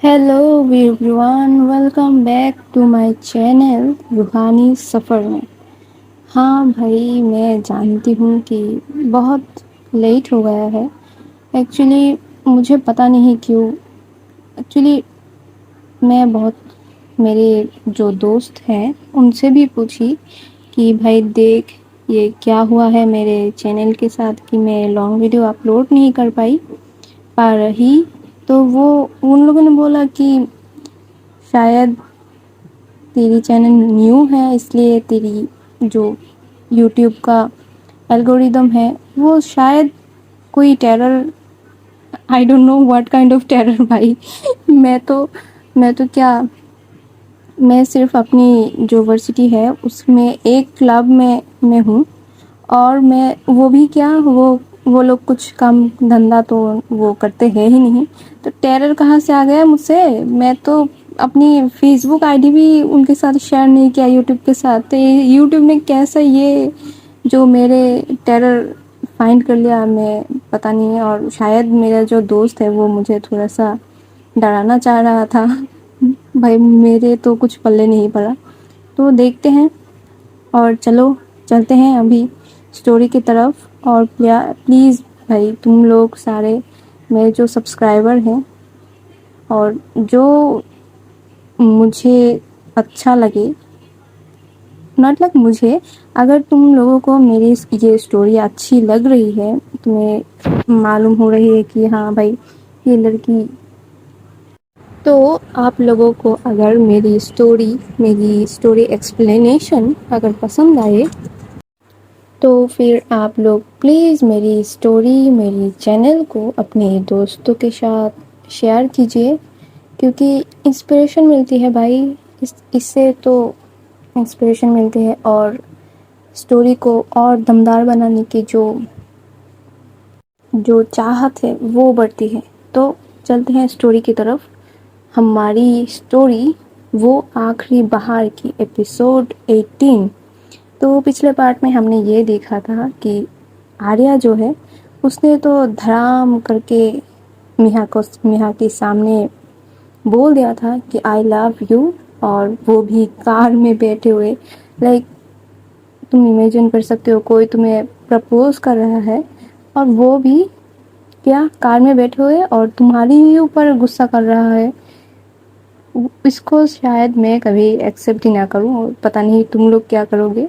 Hello everyone, welcome back to my channel रूहानी सफ़र में। हाँ भाई, मैं जानती हूँ कि बहुत लेट हो गया है। एक्चुअली मुझे पता नहीं क्यों। एक्चुअली मैं बहुत मेरे जो दोस्त हैं उनसे भी पूछी कि भाई देख, ये क्या हुआ है मेरे चैनल के साथ कि मैं लॉन्ग वीडियो अपलोड नहीं कर पा रही। तो वो उन लोगों ने बोला कि शायद तेरी चैनल न्यू है, इसलिए तेरी जो यूट्यूब का एल्गोरिदम है वो शायद कोई terror, I don't know what kind of terror भाई। मैं तो क्या, मैं सिर्फ अपनी जो यूनिवर्सिटी है उसमें एक क्लब में मैं हूँ। और मैं वो भी क्या, वो लोग कुछ काम धंधा तो वो करते हैं ही नहीं। तो टेरर कहाँ से आ गया मुझसे? मैं तो अपनी फेसबुक आईडी भी उनके साथ शेयर नहीं किया यूट्यूब के साथ। तो यूट्यूब ने कैसे ये जो मेरे टेरर फाइंड कर लिया, मैं पता नहीं है। और शायद मेरा जो दोस्त है वो मुझे थोड़ा सा डराना चाह रहा था। भाई मेरे तो कुछ पल्ले नहीं पड़ा। तो देखते हैं, और चलो चलते हैं अभी स्टोरी की तरफ। और प्लीज़ भाई, तुम लोग सारे मेरे जो सब्सक्राइबर हैं और जो मुझे अच्छा लगे, नॉट लाइक मुझे, अगर तुम लोगों को मेरी ये स्टोरी अच्छी लग रही है, तुम्हें मालूम हो रही है कि हाँ भाई ये लड़की, तो आप लोगों को अगर मेरी स्टोरी एक्सप्लेनेशन अगर पसंद आए, तो फिर आप लोग प्लीज़ मेरी स्टोरी, मेरी चैनल को अपने दोस्तों के साथ शेयर कीजिए, क्योंकि इंस्पिरेशन मिलती है भाई। इससे तो इंस्पिरेशन मिलती है, और स्टोरी को और दमदार बनाने की जो जो चाहत है वो बढ़ती है। तो चलते हैं स्टोरी की तरफ। हमारी स्टोरी वो आखिरी बहार की, एपिसोड 18। तो पिछले पार्ट में हमने ये देखा था कि आर्या जो है उसने तो धड़ाम करके मिहा के सामने बोल दिया था कि आई लव यू, और वो भी कार में बैठे हुए। लाइक, तुम इमेजिन कर सकते हो, कोई तुम्हें प्रपोज कर रहा है और वो भी क्या, कार में बैठे हुए और तुम्हारी ही ऊपर गुस्सा कर रहा है। इसको शायद मैं कभी एक्सेप्ट ही ना करूं, और पता नहीं तुम लोग क्या करोगे।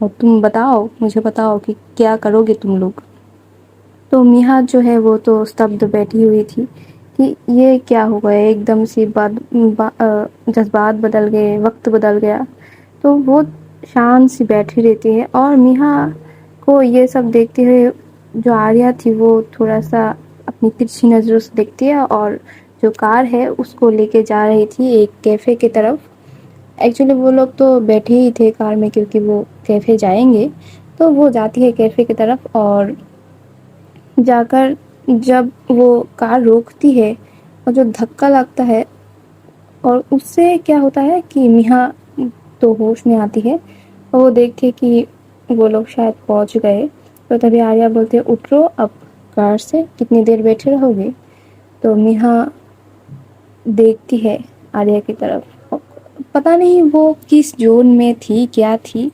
और तुम बताओ, मुझे बताओ कि क्या करोगे तुम लोग। तो मिहा जो है वो तो स्तब्ध बैठी हुई थी कि ये क्या हो गया, एकदम से जज्बात बदल गए, वक्त बदल गया। तो वो शांत सी बैठी रहती है, और मिहा को ये सब देखते हुए जो आर्या थी वो थोड़ा सा अपनी तिरछी नज़रों से देखती है, और जो कार है उसको लेके जा रही थी एक कैफ़े की तरफ। एक्चुअली वो लोग तो बैठे ही थे कार में, क्योंकि वो कैफ़े जाएंगे। तो वो जाती है कैफ़े की तरफ, और जाकर जब वो कार रोकती है और जो धक्का लगता है, और उससे क्या होता है कि मिहा तो होश में आती है, और वो देखती है कि वो लोग शायद पहुंच गए। तो तभी आर्या बोलते है, उतरो अब कार से, कितनी देर बैठे रहोगे। तो मिहा देखती है आर्या की तरफ। पता नहीं वो किस जोन में थी, क्या थी,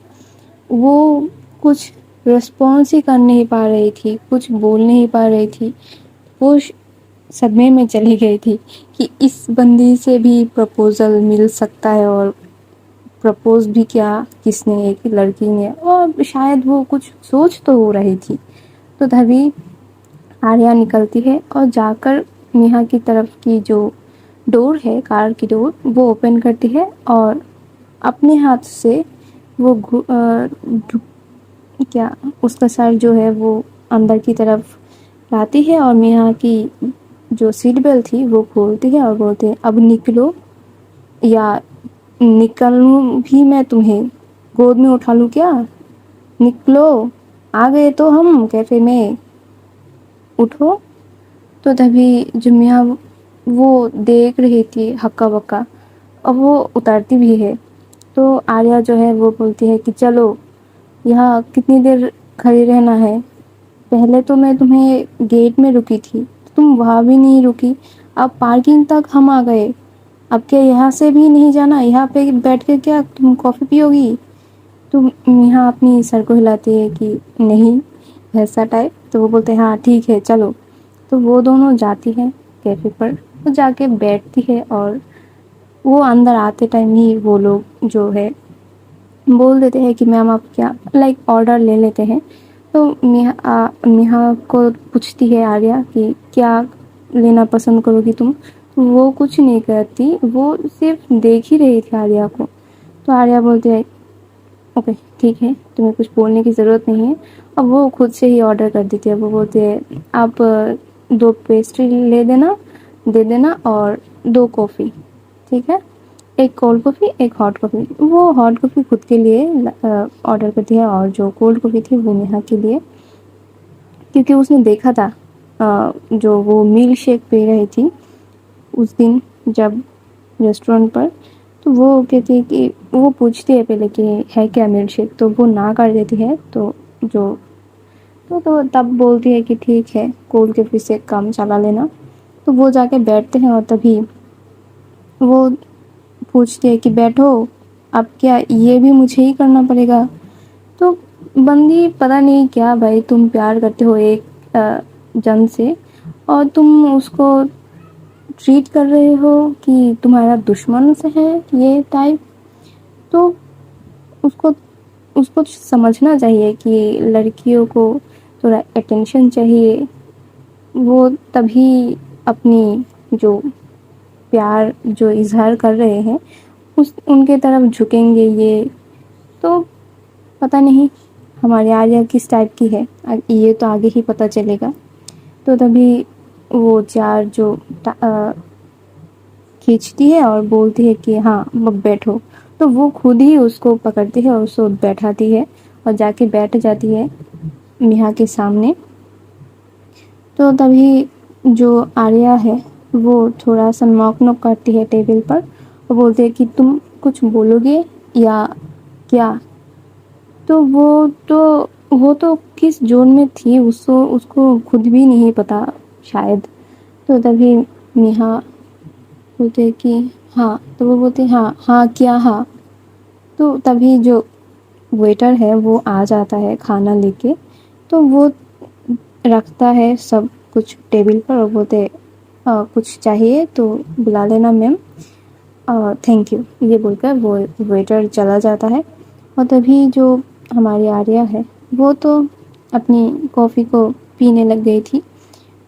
वो कुछ रिस्पॉन्स ही कर नहीं पा रही थी, कुछ बोल नहीं पा रही थी। वो सदमे में चली गई थी कि इस बंदी से भी प्रपोजल मिल सकता है, और प्रपोज भी क्या, किसने, एक लड़की ने। और शायद वो कुछ सोच तो हो रही थी। तो तभी आर्या निकलती है और जाकर नेहा की तरफ की जो डोर है, कार की डोर, वो ओपन करती है, और अपने हाथ से वो क्या, उसका सर जो है वो अंदर की तरफ लाती है, और नेहा की जो सीट बेल्ट थी वो खोलती है और बोलते हैं, अब निकलो, या निकलूं भी मैं तुम्हें गोद में उठा लूं क्या, निकलो, आ गए तो हम कैफे में, उठो। तो तभी जुमिया वो देख रही थी हक्का बक्का, और वो उतरती भी है। तो आर्या जो है वो बोलती है कि चलो, यहाँ कितनी देर खड़ी रहना है, पहले तो मैं तुम्हें गेट में रुकी थी, तुम वहाँ भी नहीं रुकी, اب پارکنگ تک ہم آ گئے, اب کیا یہاں سے بھی نہیں جانا, یہاں پہ بیٹھ کے کیا تم کافی پیو گی؟ تو میہا اپنی سر کو ہلاتی ہے کہ نہیں ایسا ٹائپ. تو وہ بولتے ہیں ہاں ٹھیک ہے چلو. تو وہ دونوں جاتی ہے کیفے پر, وہ جا کے بیٹھتی ہے, اور وہ اندر آتے ٹائم ہی وہ لوگ جو ہے بول دیتے ہیں کہ میم آپ کیا لائک آرڈر لے لیتے ہیں. تو میہا کو پوچھتی ہے آریہ کہ کیا لینا پسند کرو گی تم؟ وہ کچھ نہیں کرتی, وہ صرف دیکھ ہی رہی تھی آریہ کو. تو آریہ بولتی ہے اوکے ٹھیک ہے, تمہیں کچھ بولنے کی ضرورت نہیں ہے. اب وہ خود سے ہی آرڈر کر دیتی ہے. وہ بولتے ہیں آپ 2 پیسٹری دے دینا اور 2 کافی, ٹھیک ہے, 1 کولڈ کافی 1 ہاٹ کافی. وہ ہاٹ کافی خود کے لیے آرڈر کرتی ہے, اور جو کولڈ کافی تھی وہ نیہا کے لیے, کیونکہ اس نے دیکھا تھا جو وہ ملک شیک پی رہی تھی اس دن جب ریسٹورینٹ پر. تو وہ کہتی ہے کہ وہ پوچھتی ہے پہلے کہ ہے کیا ملک شیک, تو وہ نہ کر دیتی ہے. تو تب بولتی ہے کہ ٹھیک ہے کولڈ کافی سے کام چلا لینا. تو وہ جا کے بیٹھتے ہیں, اور تبھی وہ پوچھتی ہے کہ بیٹھو, اب کیا یہ بھی مجھے ہی کرنا پڑے گا؟ تو بندی پتہ نہیں کیا بھائی, تم پیار کرتے ہو ایک جن سے اور تم اس کو ٹریٹ کر رہے ہو کہ تمہارا دشمن سے ہے یہ ٹائپ. تو اس کو سمجھنا چاہیے کہ لڑکیوں کو تھوڑا اٹینشن چاہیے. وہ تبھی اپنی جو پیار جو اظہار کر رہے ہیں ان کے طرف جھکیں گے. یہ تو پتہ نہیں ہمارے آریہ کس ٹائپ کی ہے, یہ تو آگے ہی پتہ چلے گا. تو تبھی وہ 4 جو کھینچتی ہے اور بولتی ہے کہ ہاں بیٹھو. تو وہ خود ہی اس کو پکڑتی ہے اور اس کو بیٹھاتی ہے, اور جا کے بیٹھ جاتی ہے میہا کے سامنے. تو تبھی جو آریہ ہے وہ تھوڑا سا نوک نوک کرتی ہے ٹیبل پر, اور بولتی ہے کہ تم کچھ بولو گے یا کیا؟ تو وہ تو کس زون میں تھی اس کو خود بھی نہیں پتا شاید. تو تبھی میہا بولتے کہ ہاں, تو وہ بولتے ہاں ہاں کیا ہاں. تو تبھی جو ویٹر ہے وہ آ جاتا ہے کھانا لے کے. تو وہ رکھتا ہے سب کچھ ٹیبل پر, اور بولتے کچھ چاہیے تو بلا لینا میم, تھینک یو, یہ بول کر وہ ویٹر چلا جاتا ہے. اور تبھی جو ہماری آریہ ہے وہ تو اپنی کافی کو پینے لگ گئی تھی.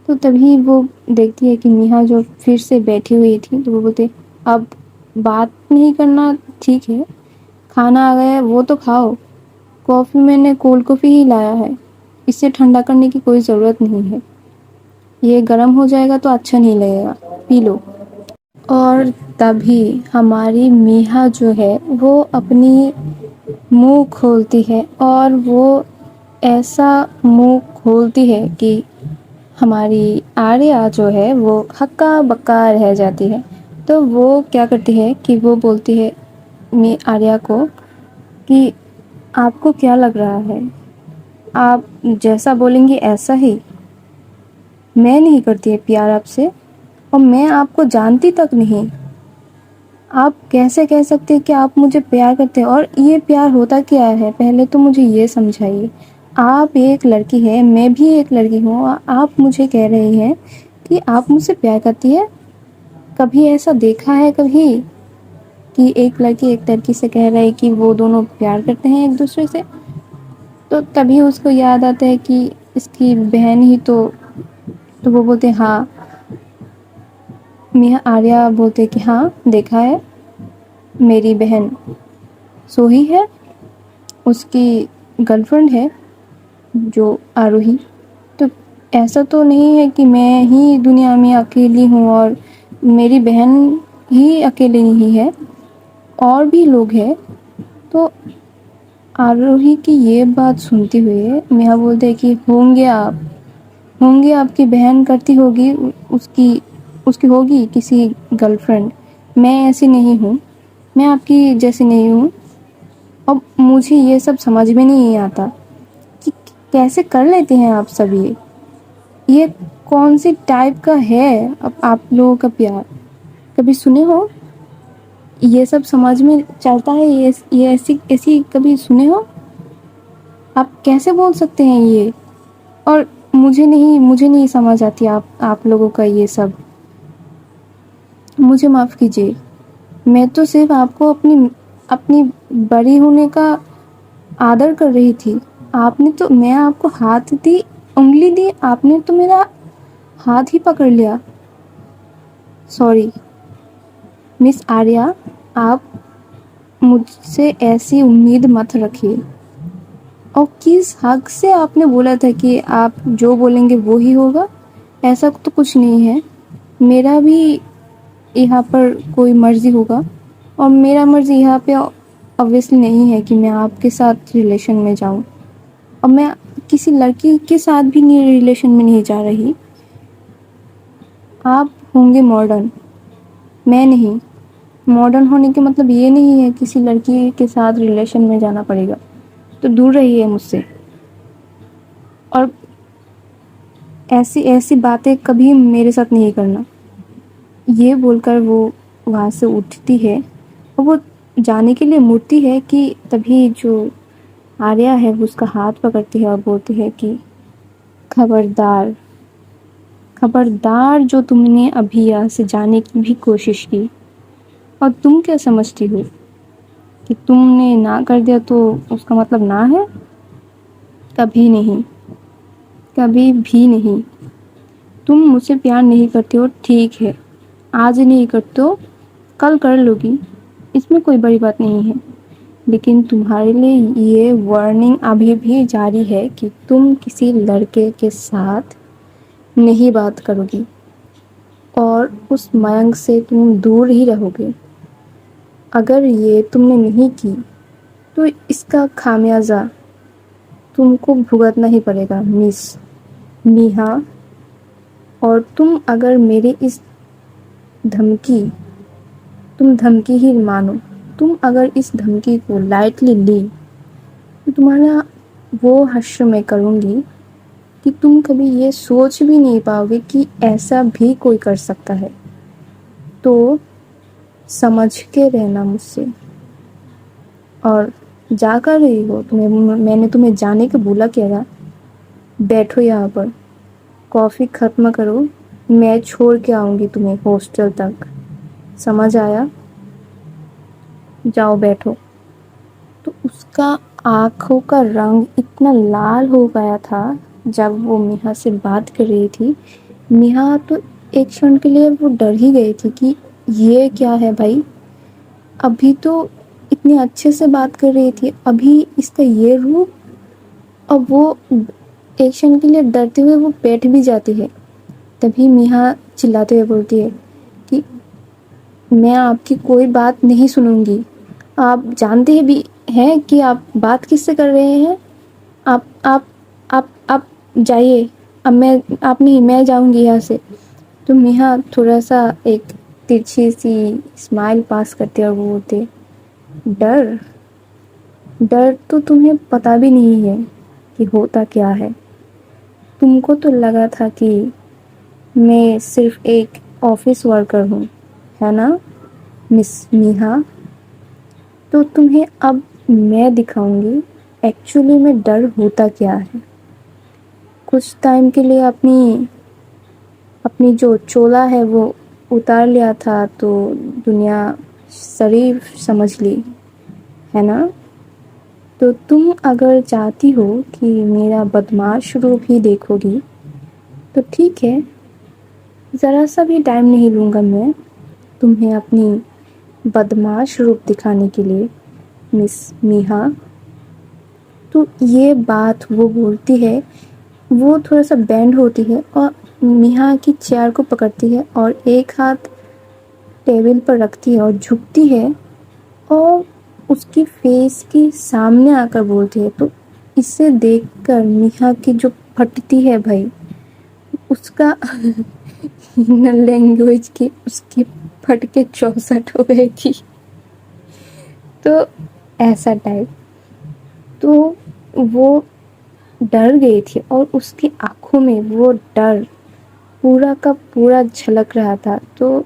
تو تبھی وہ دیکھتی ہے کہ میہا جو پھر سے بیٹھی ہوئی تھی, تو وہ بولتے اب بات نہیں کرنا, ٹھیک ہے کھانا آ گیا ہے وہ تو کھاؤ. کافی میں نے کولڈ کافی ہی لایا ہے, اسے ٹھنڈا کرنے کی کوئی ضرورت نہیں ہے, یہ گرم ہو جائے گا تو اچھا نہیں لگے گا, پی لو. اور تبھی ہماری میہا جو ہے وہ اپنی منہ کھولتی ہے, اور وہ ایسا منہ کھولتی ہے کہ ہماری آریہ جو ہے وہ ہکا بکا رہ جاتی ہے. تو وہ کیا کرتی ہے کہ وہ بولتی ہے آریہ کو کہ آپ کو کیا لگ رہا ہے, آپ جیسا بولیں گی ایسا ہی, میں نہیں کرتی ہے پیار آپ سے, اور میں آپ کو جانتی تک نہیں, آپ کیسے کہہ سکتے ہیں کہ آپ مجھے پیار کرتے ہیں؟ اور یہ پیار ہوتا کیا ہے پہلے تو مجھے یہ سمجھائیے. آپ ایک لڑکی ہے, میں بھی ایک لڑکی ہوں, آپ مجھے کہہ رہے ہیں کہ آپ مجھ سے پیار کرتی ہے؟ کبھی ایسا دیکھا ہے کبھی کہ ایک لڑکی ایک لڑکی سے کہہ رہے کہ وہ دونوں پیار کرتے ہیں ایک دوسرے سے؟ تو تبھی اس کو یاد آتا ہے کہ اس کی بہن ہی تو وہ بولتے ہاں, آریہ بولتے کہ ہاں دیکھا ہے, میری بہن سوہی ہے, اس کی گرل فرینڈ ہے جو آروہی. تو ایسا تو نہیں ہے کہ میں ہی دنیا میں اکیلی ہوں اور میری بہن ہی اکیلے نہیں ہے, اور بھی لوگ ہیں. تو آروہی کی یہ بات سنتے ہوئے میہا بولتے کہ ہوں گے آپ کی بہن کرتی ہوگی, اس کی ہوگی کسی گرل فرینڈ, میں ایسی نہیں ہوں, میں آپ کی جیسی نہیں ہوں. اب مجھے یہ سب سمجھ میں نہیں آتا کہ کیسے کر لیتے ہیں آپ سب یہ कौन सी टाइप का है अब आप लोगों का प्यार? कभी सुने हो? ये सब समझ में चलता है? ये ऐसी ऐसी कभी सुने हो? आप कैसे बोल सकते हैं ये? और मुझे नहीं समझ आती आप लोगों का ये सब। मुझे माफ़ कीजिए, मैं तो सिर्फ आपको अपनी अपनी बड़ी होने का आदर कर रही थी। मैं आपको हाथ दी, उंगली दी, आपने तो मेरा हाथ ही पकड़ लिया। सॉरी मिस आर्या, आप मुझसे ऐसी उम्मीद मत रखिए। और किस हक से आपने बोला था कि आप जो बोलेंगे वो ही होगा? ऐसा तो कुछ नहीं है। मेरा भी यहाँ पर कोई मर्जी होगा, और मेरा मर्जी यहाँ पे ऑब्वियसली नहीं है कि मैं आपके साथ रिलेशन में जाऊँ। और मैं किसी लड़की के साथ भी रिलेशन में नहीं जा रही। आप होंगे मॉडर्न, मैं नहीं। मॉडर्न होने के मतलब ये नहीं है किसी लड़की के साथ रिलेशन में जाना पड़ेगा। तो दूर रहिए मुझसे। और ऐसी ऐसी बातें कभी मेरे साथ नहीं करना। ये बोलकर वो वहाँ से उठती है और वो जाने के लिए मुड़ती है कि तभी जो आर्या है वो उसका हाथ पकड़ती है और बोलती है कि खबरदार, खबरदार जो तुमने अभी यहाँ से जाने की भी कोशिश की। और तुम क्या समझती हो कि तुमने ना कर दिया तो उसका मतलब ना है? कभी नहीं, कभी भी नहीं। तुम मुझसे प्यार नहीं करते हो, ठीक है, आज नहीं करते हो, कल कर लोगी, इसमें कोई बड़ी बात नहीं है। लेकिन तुम्हारे लिए ये वार्निंग अभी भी जारी है कि तुम किसी लड़के के साथ नहीं बात करोगी और उस मयंक से तुम दूर ही रहोगे। अगर ये तुमने नहीं की तो इसका खामियाजा तुमको भुगतना ही पड़ेगा मिस मीहा। और तुम अगर मेरी इस धमकी तुम धमकी ही मानो, तुम अगर इस धमकी को लाइटली ली तो तुम्हारा वो हश्र मैं करूँगी कि तुम कभी ये सोच भी नहीं पाओगे कि ऐसा भी कोई कर सकता है। तो समझ के रहना मुझसे। और जा कर रही हो मैंने तुम्हें जाने को बोला क्या था? बैठो यहाँ पर, कॉफ़ी ख़त्म करो, मैं छोड़ के आऊँगी तुम्हें हॉस्टल तक, समझ आया? जाओ बैठो। तो उसका आँखों का रंग इतना लाल हो गया था जब वो मीहा से बात कर रही थी। मीहा तो एक क्षण के लिए वो डर ही गई थी कि ये क्या है भाई, अभी तो इतने अच्छे से बात कर रही थी, अभी इसका ये रूप। और वो एक क्षण के लिए डरते हुए वो बैठ भी जाती है। तभी मीहा चिल्लाते हुए बोलती है कि मैं आपकी कोई बात नहीं सुनूंगी। आप जानते हैं भी हैं कि आप बात किससे कर रहे हैं? आप जाइए, अब मैं जाऊंगी यहाँ से। तो मीहा थोड़ा सा एक तिरछी सी स्माइल पास करते और वो बोलते, डर डर तो तुम्हें पता भी नहीं है कि होता क्या है। तुमको तो लगा था कि मैं सिर्फ एक ऑफिस वर्कर हूँ, है ना मिस मीहा? तो तुम्हें अब मैं दिखाऊंगी एक्चुअली में डर होता क्या है। कुछ टाइम के लिए अपनी अपनी जो चोला है वो उतार लिया था तो दुनिया शरीफ समझ ली, है ना? तो तुम अगर चाहती हो कि मेरा बदमाश रूप ही देखोगी तो ठीक है, ज़रा सा भी टाइम नहीं लूँगा मैं तुम्हें अपनी बदमाश रूप दिखाने के लिए मिस मीहा। तो ये बात वो बोलती है, वो थोड़ा सा बैंड होती है और मीहा की चेयर को पकड़ती है और एक हाथ टेबल पर रखती है और झुकती है और उसकी फेस के सामने आकर बोलती है। तो इसे देखकर मीहा की जो फटती है भाई, उसका लैंग्वेज की उसकी फट के 64 हो गई थी। तो ऐसा टाइप, तो वो डर गई थी और उसकी आंखों में वो डर پورا کا پورا جھلک رہا تھا. تو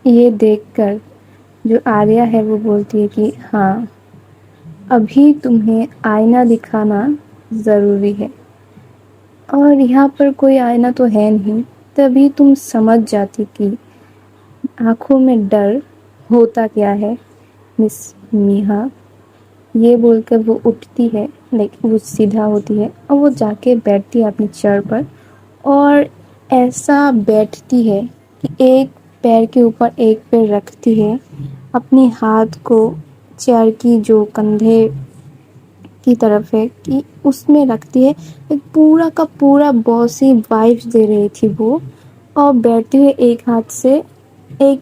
یہ دیکھ کر جو آریہ ہے وہ بولتی ہے کہ ہاں ابھی تمہیں آئینہ دکھانا ضروری ہے. اور یہاں پر کوئی آئینہ تو ہے نہیں. تبھی تم سمجھ جاتی کہ آنکھوں میں ڈر ہوتا کیا ہے. مس میہا یہ بول کر وہ اٹھتی ہے، لیکن وہ سیدھا ہوتی ہے اور وہ جا کے بیٹھتی ہے اپنی چیئر پر، اور ایسا بیٹھتی ہے کہ ایک پیر کے اوپر ایک پیر رکھتی ہے، اپنی ہاتھ کو چیئر کی جو کندھے کی طرف ہے کہ اس میں رکھتی ہے. ایک پورا کا پورا باسی وائبس دے رہی تھی وہ، اور بیٹھتے ہوئے ایک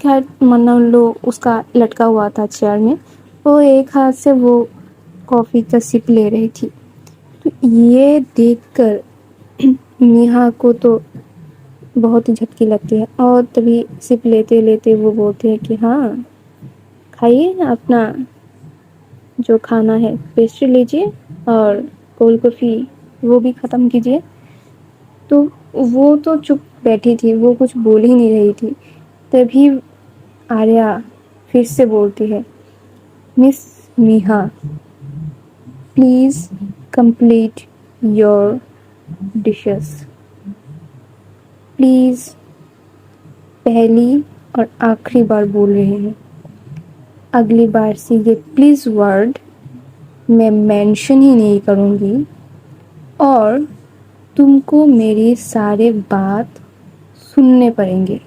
ہاتھ مان لو اس کا لٹکا ہوا تھا چیئر میں، اور ایک ہاتھ سے وہ کافی کا سپ لے رہی تھی. تو یہ دیکھ کر میہا کو تو بہت ہی جھٹکی لگتی ہے، اور تبھی سپ لیتے لیتے وہ بولتے ہیں کہ ہاں کھائیے اپنا جو کھانا ہے، پیسٹری لیجیے اور کولڈ کافی وہ بھی ختم کیجیے. تو وہ تو چپ بیٹھی تھی، وہ کچھ بول ہی نہیں رہی تھی. تبھی آریہ پھر سے بولتی ہے، miss Miha please complete your dishes. Please پہلی اور آخری بار بول رہے ہیں. اگلی بار سے یہ پلیز ورڈ میں مینشن ہی نہیں کروں گی، اور تم کو میری سارے بات سننے پڑیں گے،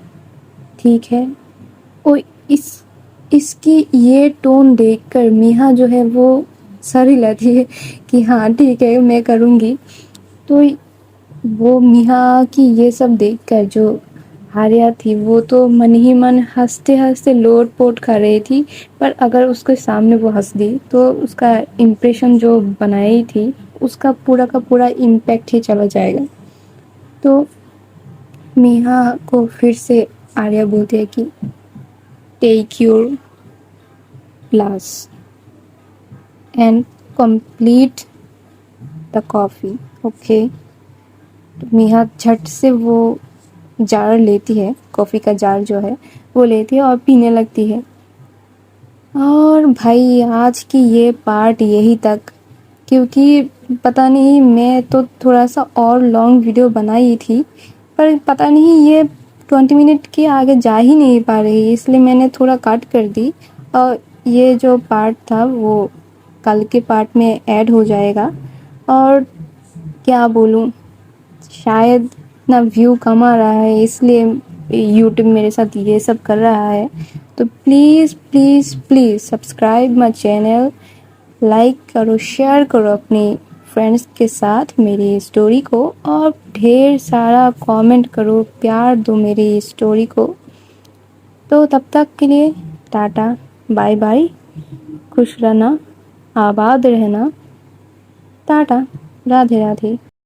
ٹھیک ہے؟ اور اس کی یہ ٹون دیکھ کر میہا جو ہے وہ سر ہلاتی ہے کہ ہاں ٹھیک ہے میں کروں گی. تو وہ میہا کی یہ سب دیکھ کر جو آریہ تھی وہ تو من ہی من ہنستے ہنستے لوٹ پوٹ کر رہی تھی. پر اگر اس کے سامنے وہ ہنس دی تو اس کا امپریشن جو بنائی تھی اس کا پورا امپیکٹ ہی چلا جائے گا. تو میہا کو پھر سے آریہ بولتے ہیں کہ take your glass and complete the coffee, okay. Miha جھٹ سے وہ جار لیتی ہے، کافی کا جار جو ہے وہ لیتی ہے اور پینے لگتی ہے. اور بھائی آج کی یہ پارٹ یہی تک، کیونکہ پتہ نہیں میں تو تھوڑا سا اور لانگ ویڈیو بنائی تھی، پر پتہ نہیں یہ 20 منٹ کے آگے جا ہی نہیں پا رہی، اس لیے میں نے تھوڑا کٹ کر دی. اور یہ جو پارٹ تھا وہ کل کے پارٹ میں ایڈ ہو جائے گا. اور کیا بولوں، شاید اتنا ویو کم آ رہا ہے اس لیے یوٹیوب میرے ساتھ یہ سب کر رہا ہے. تو please please please subscribe my channel, like کرو، شیئر کرو اپنی فرینڈس کے ساتھ میری اسٹوری کو، اور ڈھیر سارا کامنٹ کرو، پیار دو میری اسٹوری کو. تو تب تک کے لیے ٹاٹا، بائی بائی، خوش رہنا، آباد رہنا، ٹاٹا، رادھے رادھے.